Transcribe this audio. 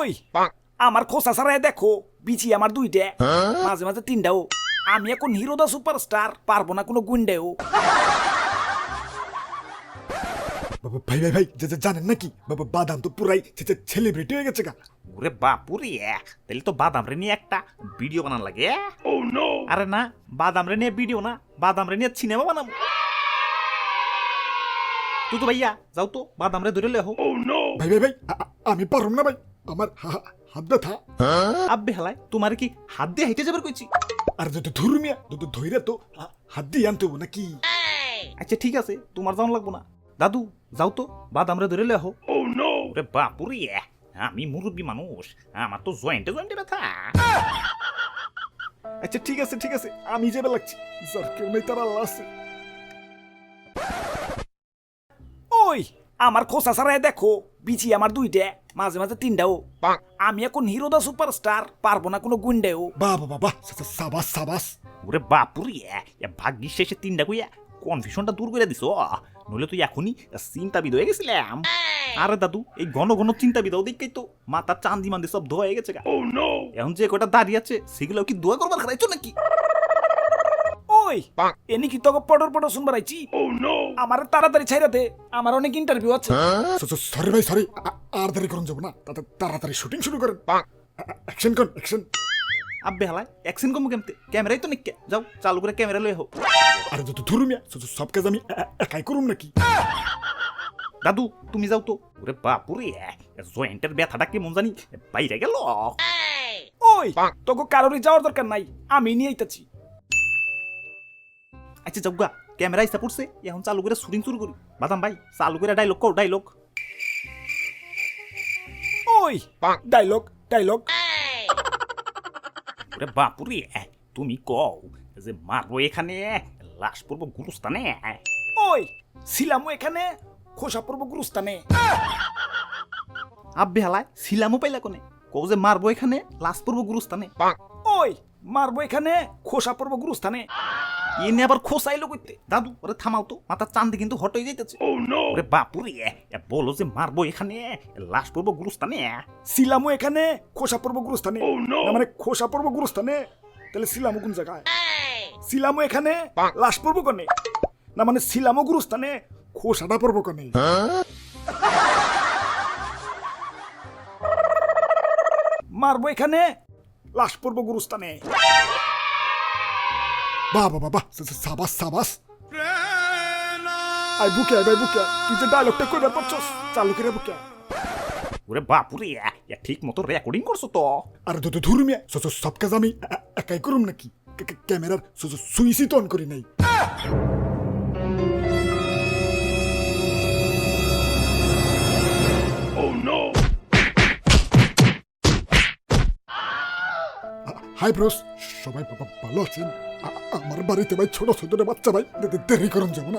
ওই আমার খোসা ছাড়াই দেখো বিচি আমার দুইটা মাঝে মাঝে তিনটাও। আমি এখন হিরো দা সুপারস্টার, পারবো না কোনো গুন্ডেও। বাবা ভাই ভাই ভাই জানেন নাকি বাবা বাদাম তো পুরাই সেলিব্রিটি হয়ে গেছে গা। ওরে বাপুরে, তাহলে তো বাদাম রে নিয়ে একটা ভিডিও বানান লাগে। আরে না, বাদাম রে নিয়ে ভিডিও না, বাদাম রে নিয়ে সিনেমা বানাবো। তুই তো ভাইয়া যাও তো বাদাম রে ধরে লেহো। ভাই ভাই ভাই আমি পারম না ভাই, আমার হাত ব্যথা। আব্বে হেলায় তোমার কি হাত দিয়ে হেঁটে যাবার কইছি? আর যদি ধরুমিয়া ধৈর্য তো হাত দিয়ে আনতে হবো নাকি? আচ্ছা ঠিক আছে, তোমার যাওয়ান লাগবো না। দাদু যাও তো বাদাম রে ধরে লেহো। ওরে বাপুরে, আমি মুরব্বী মানুষ, আমার তো জয়েন্টে জয়েন্টে ব্যথা। আচ্ছা ঠিক আছে আমি যাবে লাগছি, যার কেউ নেই তার আল্লাহ আছে। ওই আমার খোসা ছাড়াই দেখো বিচি আমার দুইটা মাঝে মাঝে তিনটাও। আমি এখন হিরো দা সুপারস্টার, পারবো না কোনো গুন্ডেও। বাবা বাবা সাবাস সাবাস। ওরে বাপুরে, ভাগ্যিস শেষে তিনটা কইয়া কনফিউশনটা দূর করে দিছো, নইলে তুই এখনই চিন্তাবিদ হয়ে গেছিলাম। আরে দাদু, এই ঘন ঘন চিন্তাবিদ দেখেই তো মাথার চান্দি মান্দি সব ধোয়া হয়ে গেছে। এখন যে কটা দাঁড়িয়ে আছে সেগুলো কি দোয়া করবার খারাইছো নাকি? ওই এনি কি তোকে পটর পটর শুনবার আইছি? আমার তাড়াতাড়ি ছাইরা দে, আমার অনেক ইন্টারভিউ আছে। সরি ভাই সরি, আর দেরি করুন যাবো না, তাড়াতাড়ি শুটিং শুরু করেন। অ্যাকশন কোন অ্যাকশন। আব্বে হালায় অ্যাকশন কমু কেমতে? ক্যামেরাই তো নিকে, যাও চালু করে ক্যামেরা লয়ে হোক। আরে যত ধরুমিয়া সব কাজ আমি একাই করুম নাকি? দাদু তুমি যাও তো। ওরে বাপুরে, জয়েন্টের ব্যথাটা কেমন জানি বাইরে গেল। ওই তোকে কারোরই যাওয়ার দরকার নাই, আমি নিয়ে আইতাছি। আচ্ছা যাও গা, ক্যামেরা ইসা পড়ছে, এখন চালু করে শুটিং শুরু করি। বাদাম ভাই চালু করে ডায়লগ কও, ডায়লগ। ওই ডায়লগ ডায়লগ। ওরে বাপুরে, তুমি কও যে মারবো এখানে, লাশ পড়বো গুরুস্থানে। ওই ছিলামও এখানে, খোসা পড়বো গুরুস্থানে। আব্বে হালায় ছিলামও পাইলা কোনে? কও যে মারবো এখানে, লাশ পড়বো গুরুস্থানে। ওই মারবো এখানে, খোসা পড়বো গুরুস্থানে। এনে আবার খোসাইলো কইতে। দাদু ওরে থামাও তো, মাথার চান্দি কিন্তু হট হয়ে যাইতেছে। ওরে বাপুরে, বলো যে মারবো এখানে, লাশ পড়বো গুরুস্থানে। ছিলামও এখানে, খোসা পড়বো গুরুস্থানে। না মানে খোসা পড়বো গুরুস্থানে, তাহলে ছিলামও কোন জায়গায়? ছিলামও এখানে, লাশ পড়বো কনে? না মানে ছিলামও গুরুস্থানে, খোসাটা পড়বো কনে? মারবো এখানে, লাশ পড়বো গুরুস্থানে। বাবা বাবা সাবাস সাবাস। আই বুকে ভাই বুকে, তুই যে ডায়লগটা কইবার পারছস, চালু করে বুকে। ওরে বাপুরে, ঠিক মতো রেকর্ডিং করছো তো। আর যত ধরুমিয়া সব কাজ আমি একাই করুম নাকি? ক্যামেরার সুইচই তো অন করি নাই। হাই ব্রোস, সবাই ভালো আছেন? আমার বাড়িতে ভাই ছোট ছোট বাচ্চা ভাই, দেরি করুন যাবো না।